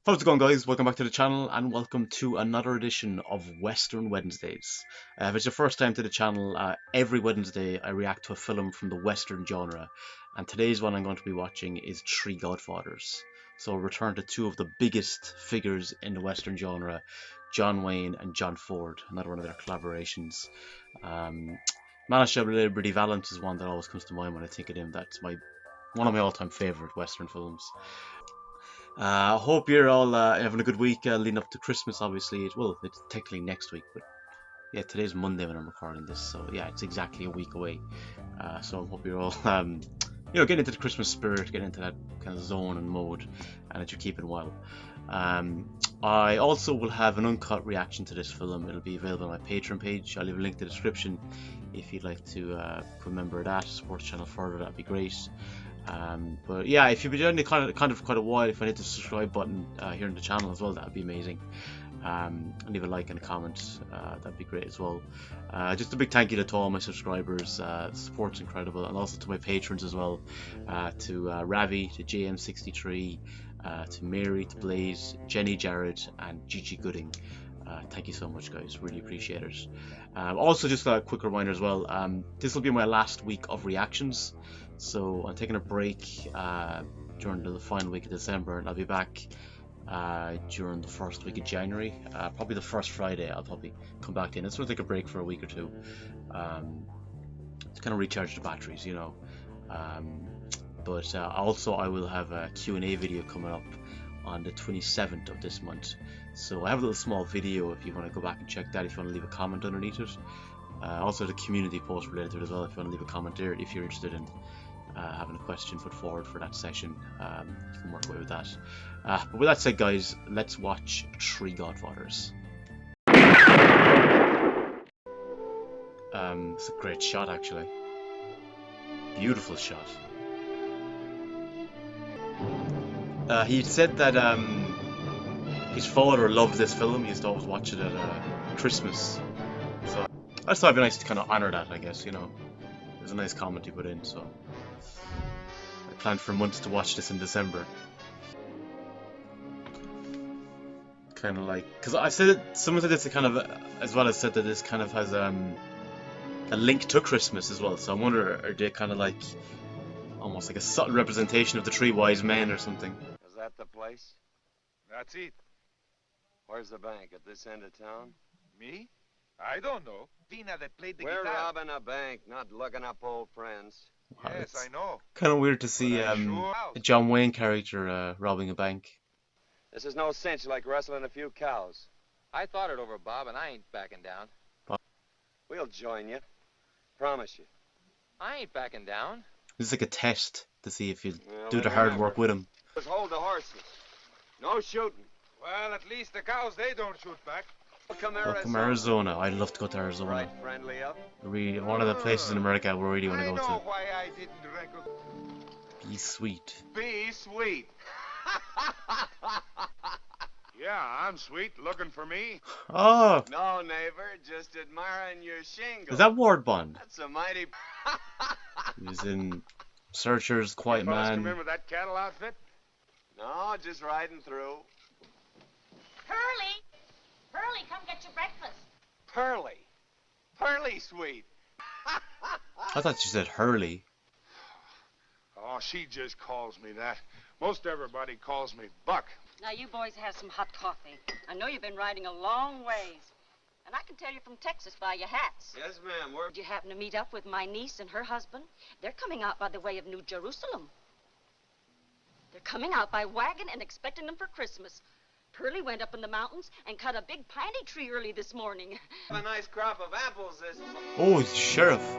How's it going, guys? Welcome back to the channel and welcome to another edition of Western Wednesdays. If it's your first time to the channel, every Wednesday I react to a film from the Western genre, and today's one I'm going to be watching is Three Godfathers. So I'll return to two of the biggest figures in the Western genre, John Wayne and John Ford, another one of their collaborations. Man of Liberty Valance is one that always comes to mind when I think of him. That's one of my all-time favourite Western films. I hope you're all having a good week leading up to Christmas. Obviously, it's technically next week, but yeah, today's Monday when I'm recording this, so yeah, it's exactly a week away. So I hope you're all, getting into the Christmas spirit, getting into that kind of zone and mode, and that you're keeping well. I also will have an uncut reaction to this film. It'll be available on my Patreon page. I'll leave a link in the description if you'd like to become a member of that, support the channel further. That'd be great. But yeah, if you've been joining kind of quite a while, if I hit the subscribe button here on the channel as well, that'd be amazing. Leave a like and a comment, that'd be great as well. Just a big thank you to all my subscribers. The support's incredible, and also to my patrons as well, to Ravi, to JM63, to Mary, to Blaze, Jenny Jarrett, and Gigi Gooding. Thank you so much, guys, really appreciate it. Also, just a quick reminder as well, this will be my last week of reactions, so I'm taking a break during the final week of December, and I'll be back during the first week of January. Probably the first Friday I'll probably come back in. It's going to take a break for a week or two to kind of recharge the batteries, but also I will have a Q&A video coming up on the 27th of this month. So I have a little small video if you want to go back and check that, if you want to leave a comment underneath it. Also the community post related to it as well, if you want to leave a comment there, if you're interested in having a question put forward for that session, you can work away with that. But with that said, guys, let's watch Three Godfathers. It's a great shot, actually. Beautiful shot. He said that his father loved this film. He used to always watch it at Christmas. So I just thought it'd be nice to kind of honor that, I guess, There's a nice comment he put in, so I planned for months to watch this in December. Kind of like, because I said someone said this kind of, as well as said that this kind of has a link to Christmas as well. So I wonder, are they kind of like almost like a subtle representation of the three wise men or something? Is that the place? That's it. Where's the bank? At this end of town? Me? I don't know. Vina that played the We're guitar. robbing a bank, not looking up old friends. Wow, Yes, I know. kind of weird to see But I'm a sure- John Wayne character robbing a bank. This is no cinch like wrestling a few cows. I thought it over, Bob, and I ain't backing down. We'll join you. Promise you. I ain't backing down. This is like a test to see if you Well, do the then hard remember, work with him. Just hold the horses. No shooting. Well, at least the cows, they don't shoot back. Welcome Arizona. I'd love to go to Arizona. Right friendly up. Really, one of the places in America I really want to I go know to. why I didn't recognize. Be sweet. Be sweet. Yeah, I'm sweet. Looking for me? Oh, No, neighbor, just admiring your shingle. is that Ward Bond? That's a mighty... He was in Searchers, Quiet Fellas come in Man. with that cattle outfit? No, just riding through. Pearlie! Pearlie, come get your breakfast. Pearly. Pearly sweet. I thought you said Hurley. Oh, she just calls me that. Most everybody calls me Buck. Now, you boys have some hot coffee. I know you've been riding a long ways. And I can tell you're from Texas by your hats. Yes, ma'am. We're... Did you happen to meet up with my niece and her husband? They're coming out by the way of New Jerusalem. They're coming out by wagon and expecting them for Christmas. Pearlie went up in the mountains and cut a big piney tree early this morning. a nice crop of apples this... Oh, it's the sheriff.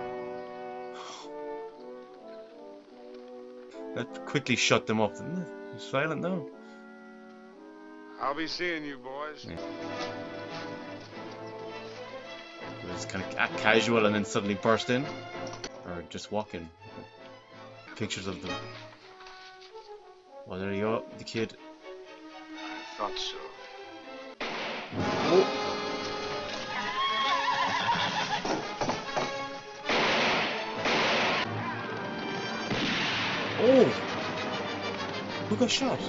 That quickly shut them up, didn't it? It's silent now. I'll be seeing you boys. Yeah. It was kind of casual and then suddenly burst in. Or just walk in. Pictures of them. Well, there you go, the kid. I thought so. Oh. Oh! Who got shot?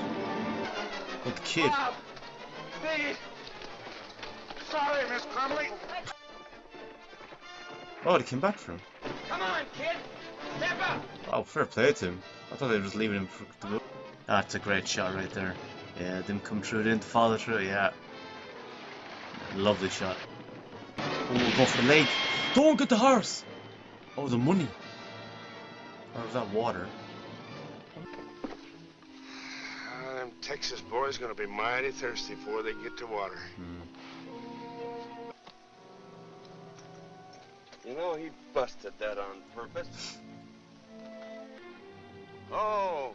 Oh, the kid. Bob! Please! Sorry, Miss Crumley. Oh, they came back for him. Come on, kid. Step up. Oh, fair play to him. I thought they were just leaving him to go. That's a great shot right there. Yeah, them come through, didn't follow through. Yeah, lovely shot. Oh, go for the leg. Don't get the horse. Oh, the money. Or was that water? Them Texas boys gonna be mighty thirsty before they get to water. You know, he busted that on purpose. Oh,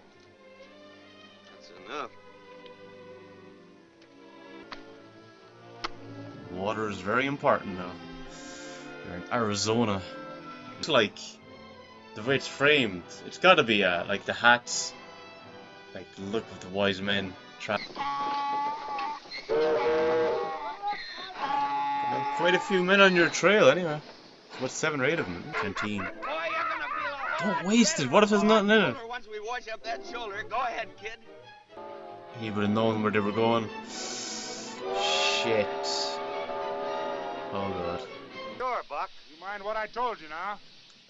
that's enough. Water is very important now. You're in Arizona. It's like the way it's framed. It's got to be like the hats, like the look of the wise men. Quite a few men on your trail, anyway. What, 7 or 8 of them? Canteen. Boy, you're gonna feel all Don't waste it. What if there's nothing in it? once we wash up that shoulder. Go ahead, kid. He would have known where they were going. Shit. Oh god. Sure, Buck. You mind what I told you now?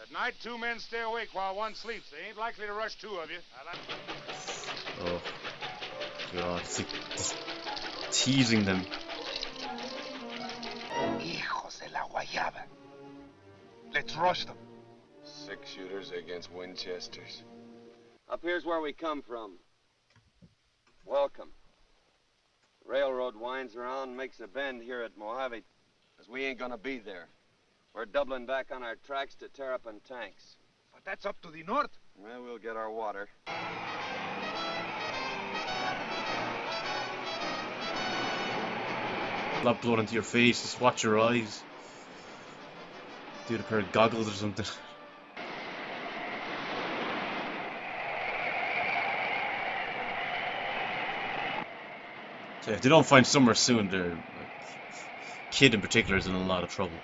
At night, 2 men stay awake while one sleeps. They ain't likely to rush 2 of you. Oh god. It's like just teasing them. Hijos de la guayaba. Let's rush them. 6 shooters against Winchesters. Up here's where we come from. Welcome. The railroad winds around, makes a bend here at Mojave, because we ain't gonna be there. We're doubling back on our tracks to Terrapin tanks. But that's up to the north. Well, we'll get our water. Not blood into your face, just watch your eyes. Do a pair of goggles or something. So if they don't find somewhere soon, their kid in particular is in a lot of trouble.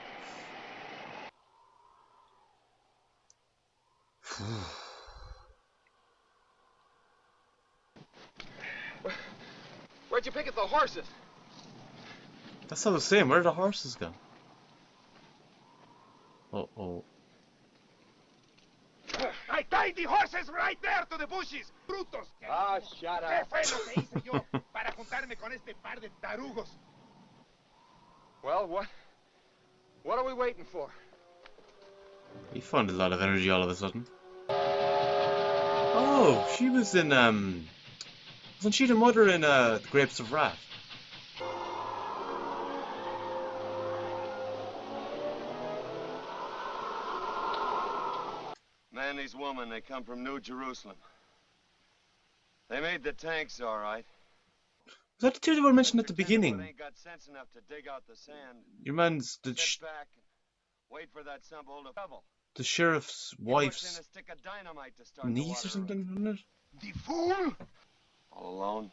Where'd you pick up the horses? That's all the same. Where are the horses gone? Oh. I tied the horses right there to the bushes. Brutos. Oh, shut ¿Qué up. fue lo que hice yo para juntarme con este par de tarugos? Well, what are we waiting for? He found a lot of energy all of a sudden. Oh, she was in wasn't she the mother in The Grapes of Wrath? Man, these women, they come from New Jerusalem. They made the tanks all right. Was that the two that were mentioned at the But beginning? ain't got sense enough to dig out the sand. Your man's Sit back and wait for that simple to shovel. the sheriff's He puts in wife's a stick of dynamite to start the niece water or something, wasn't it? The fool! All alone.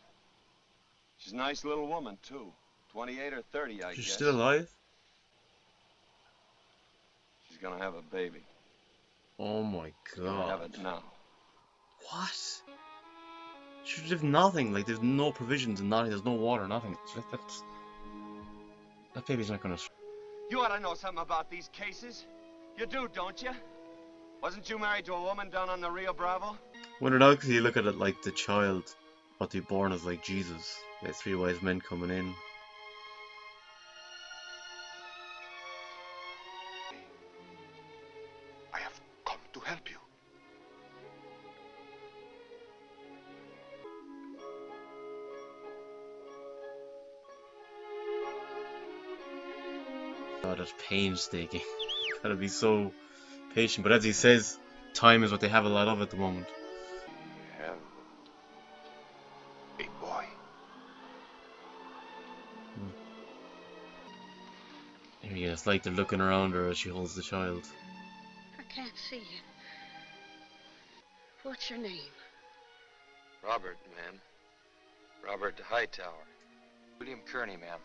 She's a nice little woman, too. 28 or 30, I She's guess. still alive? She's gonna have a baby. Oh my Gonna have god. it now. What? Should have nothing, like there's no provisions and nothing, there's no water, nothing. It's like that baby's not gonna... You ought to know something about these cases. You do, don't you? Wasn't you married to a woman down on the Rio Bravo? Wonder now, because you look at it like the child, what they born as like Jesus. There's 3 wise men coming in. I have come to help you. God, that's painstaking. Gotta be so patient. But as he says, time is what they have a lot of at the moment. Have a boy. Yeah, it's like they're looking around her as she holds the child. I can't see you. What's your name? Robert, ma'am. Robert Hightower. William Kearney, ma'am.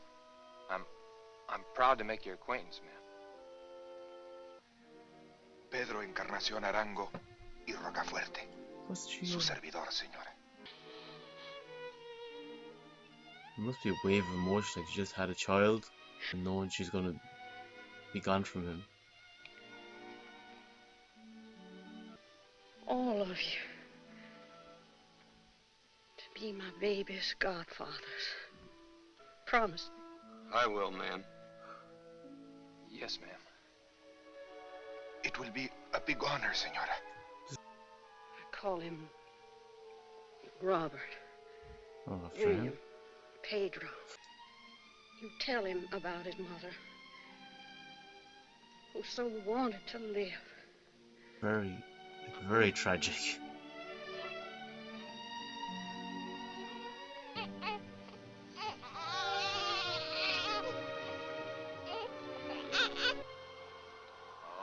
I'm proud to make your acquaintance, ma'am. Pedro Encarnación Arango y Rocafuerte. What's she? Su servidor, señora. It must be a wave of emotion, like she just had a child and knowing she's gonna be gone from him. All of you. To be my baby's godfathers. Promise me. I will, ma'am. Yes, ma'am. It will be a big honor, Senora. I call him Robert. Oh, William. friend. Pedro. You tell him about his mother. Who so wanted to live. Very tragic.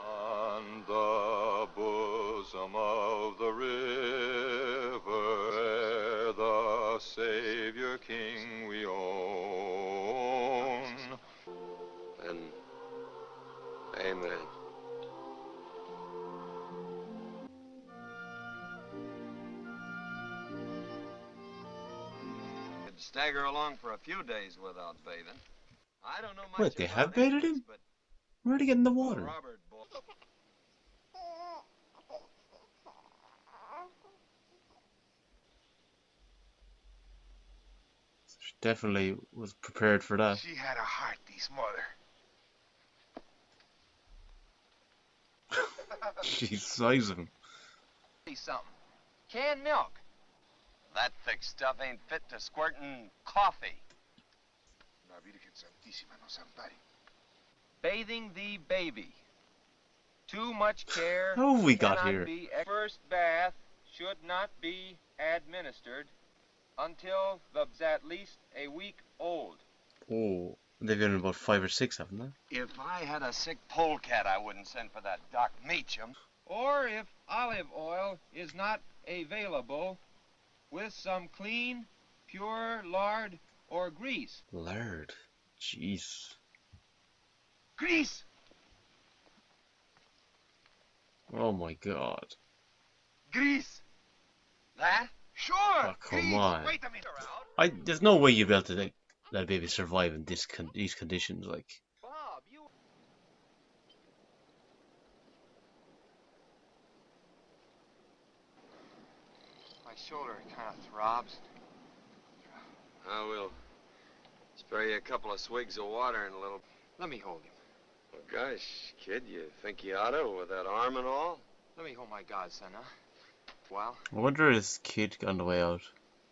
On the bosom of the river, where the Savior King we own. And amen. Could stagger along for a few days without bathing. I don't know much Wait, they about have baited infants, him? but Where did he get in the water? Robert boy. She definitely was prepared for that. She had a heart, this mother. She's sizing. Something. Canned milk. That thick stuff ain't fit to squirtin' coffee. La Virgen Santísima nos ampare. Bathing the baby. Too much care. How have we got cannot here? be first bath should not be administered until the at least a week old. Oh, they've been about 5 or 6, haven't they? If I had a sick polecat, I wouldn't send for that Doc Meacham. Or if olive oil is not available, with some clean, pure lard or grease. Lard. Jeez. Grease! Oh my god. Grease! That? Sure! Oh, come Grease. on. Wait a minute. There's no way you'd be able to let a baby survive in these conditions, like. Bob, you... My shoulder kind of throbs. I will spare you a couple of swigs of water and a little... Let me hold him. Oh, gosh, kid, you think you oughta with that arm and all? Let me hold my godson, huh? Well, I wonder if his kid got on the way out,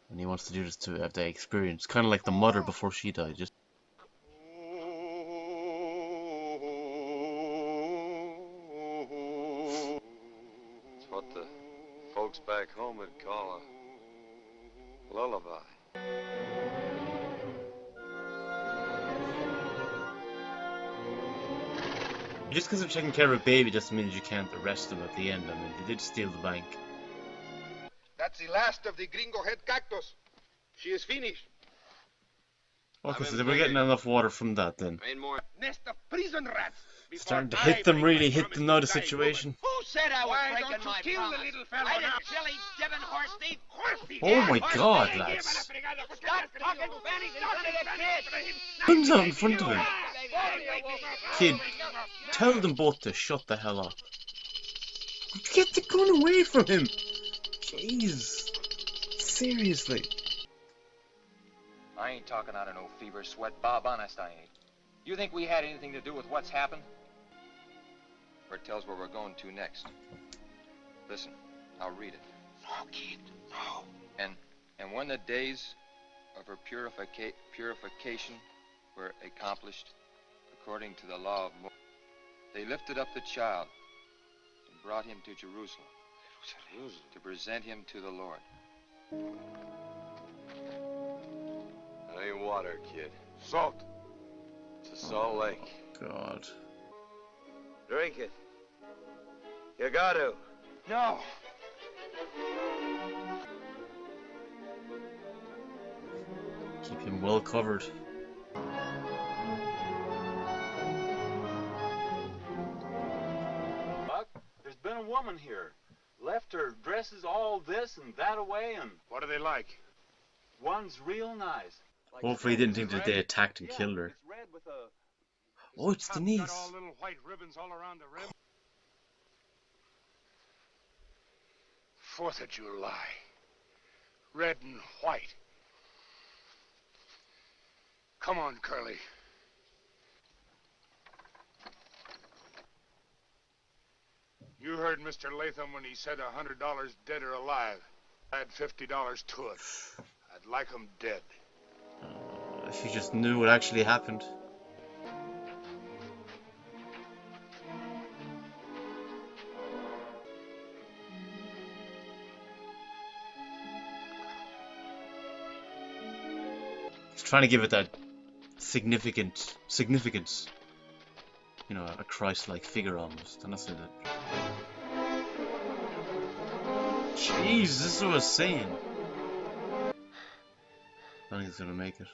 and he wants to do this to have the experience, kind of like the mother before she died. Just It's what the folks back home would call a lullaby. just because of taking care of a baby doesn't mean you can't arrest them at the end. I mean, they did steal the bank. That's the last of the gringo head cactus. She is finished. Okay, so been they were getting thinking- enough water from that then. Ain't more. Nest of prison rats. before Starting to I hit them, break really my hit promise them to now, the die situation. Who said I was Why breaking don't you my kill the promise? little fellow I now? didn't silly Devon horse thief. Horse thief. Oh my horse God, thief. lads. Stop talking Spanish in front of the kid. Guns out in front of him. Kid, tell them both to shut the hell up. Get the gun away from him. Jeez. Seriously. I ain't talking out of no fever sweat, Bob. Honest, I ain't. You think we had anything to do with what's happened? Where it tells where we're going to next. Listen, I'll read it. No, kid, no. And when the days of her purification were accomplished, according to the law of Moses, they lifted up the child and brought him to Jerusalem to present him to the Lord. That ain't water, kid. Salt. It's a salt lake. God. Drink it. You got to. No! Keep him well covered. Buck, there's been a woman here. Left her dresses all this and that away, and What are they like? one's real nice. Hopefully he didn't think that they attacked and killed her. It's red with a... Oh, it's Top got all Denise. little white ribbons all around the rim. 4th of July. Red and white. Come on, Curly. You heard Mr. Latham when he said $100 dead or alive. Add $50 to it. I'd like 'em dead. If you just knew what actually happened. He's trying to give it that significance. You know, a Christ-like figure almost. And that's it. Jeez, this is what I was saying. I don't think he's gonna make it.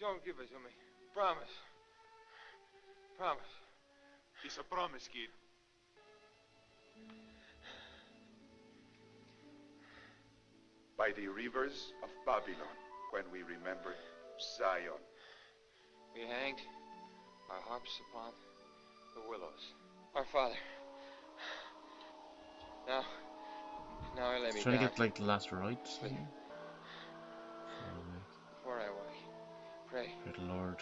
John, give it to me. Promise. Promise. It's a promise, kid. By the rivers of Babylon, when we remember Zion. We hanged our harps upon the willows. Our Father. Now let me He's trying to down. get like the last rites. Sleep. Before I wake, pray. Pray the Lord,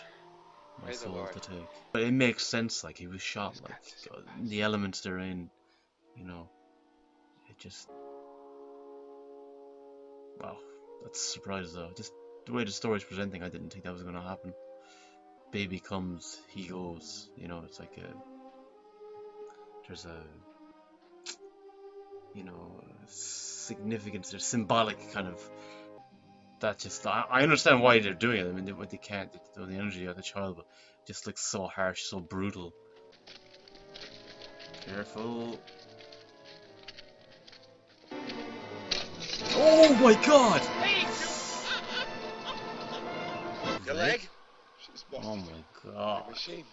my Pray the soul Lord. to take. But it makes sense, like he was shot, like the elements they're in, you know. It just, wow, that's a surprise though. Just the way the story's presenting, I didn't think that was gonna happen. Baby comes, he goes. You know, it's like there's a, you know, significance. There's symbolic kind of. That just, I understand why they're doing it. I mean, they can't throw the energy out of the child, but it just looks so harsh, so brutal. Careful. Oh my God! Your leg? She's Oh busted. my God! I'm ashamed.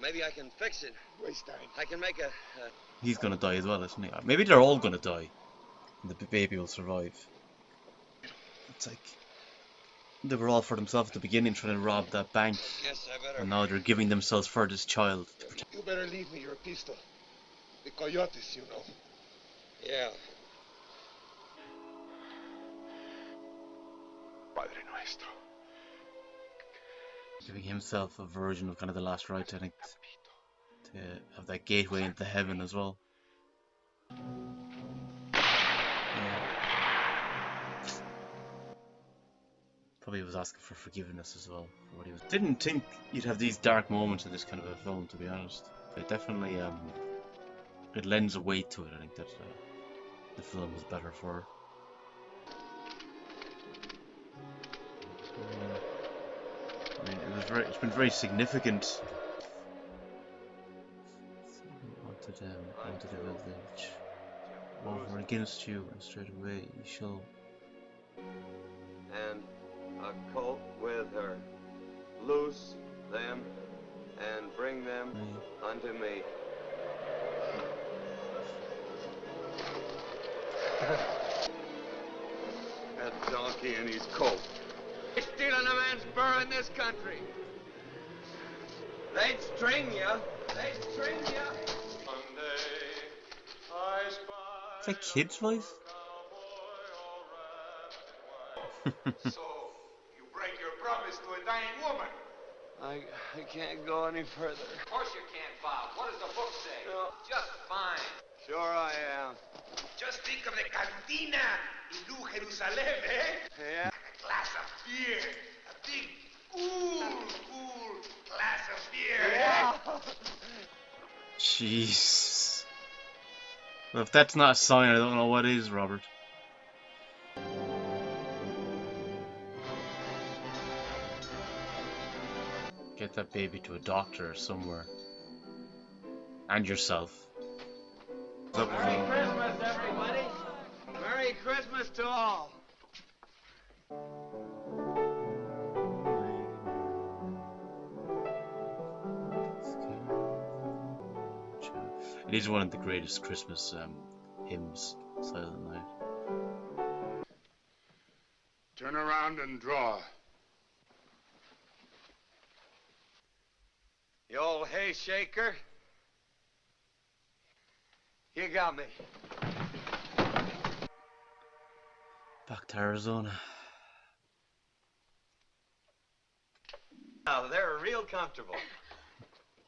Maybe I can fix it. Waste time. I can make a... He's gonna die as well, isn't he? Maybe they're all gonna die, and the baby will survive. It's like they were all for themselves at the beginning, trying to rob that bank, Yes, I better... and now they're giving themselves for this child. You better leave me your pistol. The coyotes, you know. Yeah. Padre Nuestro. Giving himself a version of kind of the last rites, I think, to have that gateway into heaven as well. Yeah. Probably was asking for forgiveness as well for what he was. Didn't think you'd have these dark moments in this kind of a film, to be honest. It definitely it lends a weight to it. I think that the film was better for. I mean, it's been very significant. Onto the village. Over against you, and straight away you shall. And a colt with her. Loose them and bring them unto me. That donkey and his colt. They're stealing a man's burr in this country. They'd string you. They'd string you. Is that kid's voice? So, you break your promise to a dying woman. I can't go any further. Of course you can't, Bob. What does the book say? No. Just fine. Sure I am. Just think of the cantina in New Jerusalem, eh? Yeah? A glass of beer. A big, cool glass of beer. Yeah. Jeez. Well, if that's not a sign, I don't know what is, Robert. Get that baby to a doctor or somewhere. And yourself. Merry Christmas, everybody. Merry Christmas to all. It is one of the greatest Christmas hymns, Silent Night. Turn around and draw. You old hay shaker. You got me. Back to Arizona. Now, they're real comfortable.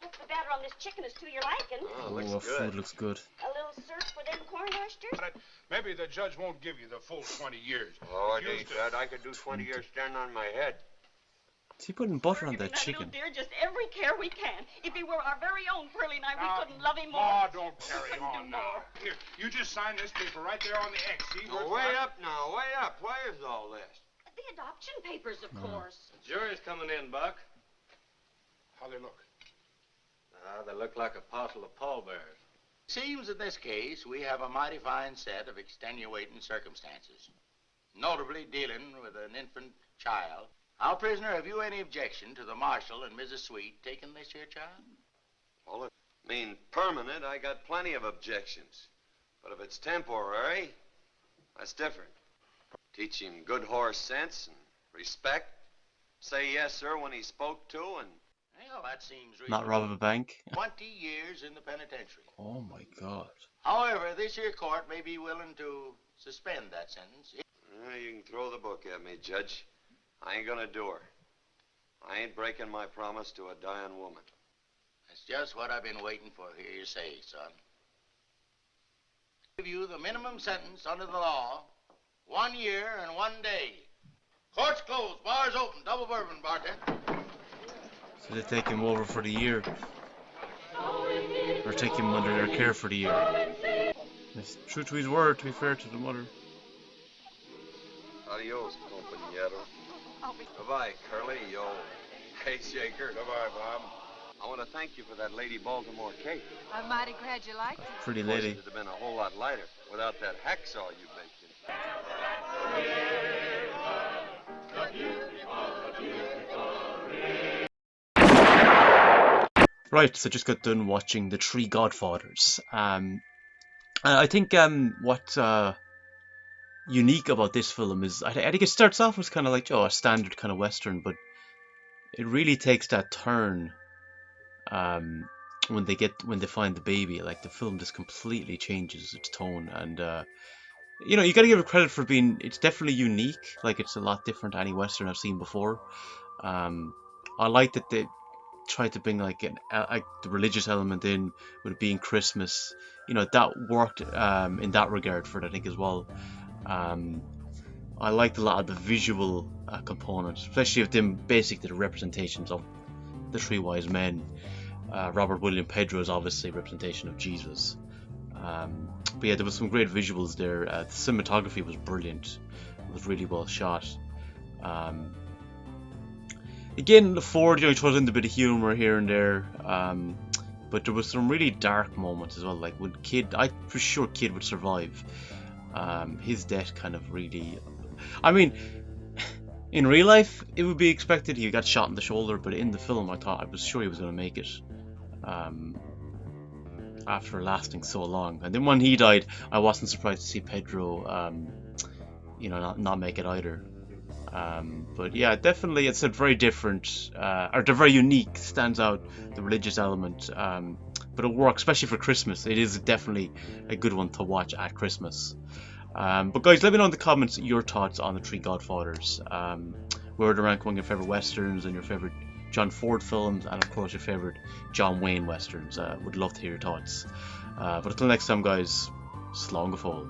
Hope the batter on this chicken is to your liking. Oh, Oh, looks our good. food looks good. A little search for them corn hushters? But maybe the judge won't give you the full 20 years. Oh, If it you ain't st- that. I could do 20 years standing on my head. Is he putting butter We're on giving that chicken? little dear just every care we can. If he were our very own Pearlie and I, we Now, couldn't love him more. Ma, don't carry Couldn't do on now. more. Here, you just sign this paper right there on the X. See where Now, it's wait marked? up now, wait up. Where's all this? The adoption papers, of course. The jury's coming in, Buck. How they look? They look like a parcel of pallbearers. Seems in this case we have a mighty fine set of extenuating circumstances, notably dealing with an infant child. Now, prisoner, have you any objection to the marshal and Mrs. Sweet taking this here child? Well, if it mean permanent, I got plenty of objections. But if it's temporary, that's different. Teach him good horse sense and respect. Say yes, sir, when he's spoke to, and Well, that seems Not reasonable. rob a bank. 20 years in the penitentiary. Oh my god. However, this here court may be willing to suspend that sentence. you can throw the book at me, Judge. I ain't gonna do her. I ain't breaking my promise to a dying woman. That's just what I've been waiting for to hear you say, son. Give you the minimum sentence under the law, 1 year and 1 day. Court's closed, bars open, double bourbon, bartender. So they take him over for the year. Or take him under their care for the year. It's true to his word, to be fair to the mother. Adios, compañero. Goodbye, Curly, you old hay shaker. Goodbye, Bob. I want to thank you for that Lady Baltimore cake. I'm mighty glad you liked it. Pretty Of course, lady. it'd have been a whole lot lighter without that hacksaw you baked in. Right, so just got done watching The Three Godfathers. I think what's unique about this film is I think it starts off as kind of like a standard kind of western, but it really takes that turn when they find the baby. Like the film just completely changes its tone, and you gotta give it credit for it's definitely unique. Like it's a lot different to any western I've seen before. I like that they tried to bring like the religious element in with it being Christmas. That worked in that regard for it, I think, as well. I liked a lot of the visual components, especially of them basically the representations of the three wise men. Robert William Pedro is obviously a representation of Jesus. But yeah, there was some great visuals there. The cinematography was brilliant. It was really well shot. Again, Ford, throws in a bit of humor here and there, but there was some really dark moments as well. Like when I'm for sure Kid would survive. His death kind of really, I mean, in real life it would be expected. He got shot in the shoulder, but in the film I was sure he was going to make it. After lasting so long, and then when he died, I wasn't surprised to see Pedro, not make it either. But yeah, definitely it's a very different, or they're very unique, stands out, the religious element, but it works, especially for Christmas. It is definitely a good one to watch at Christmas. But guys, let me know in the comments your thoughts on The Three Godfathers. Where to rank among your favourite westerns and your favourite John Ford films, and of course your favourite John Wayne westerns. Would love to hear your thoughts. But until next time guys, slán go fóill.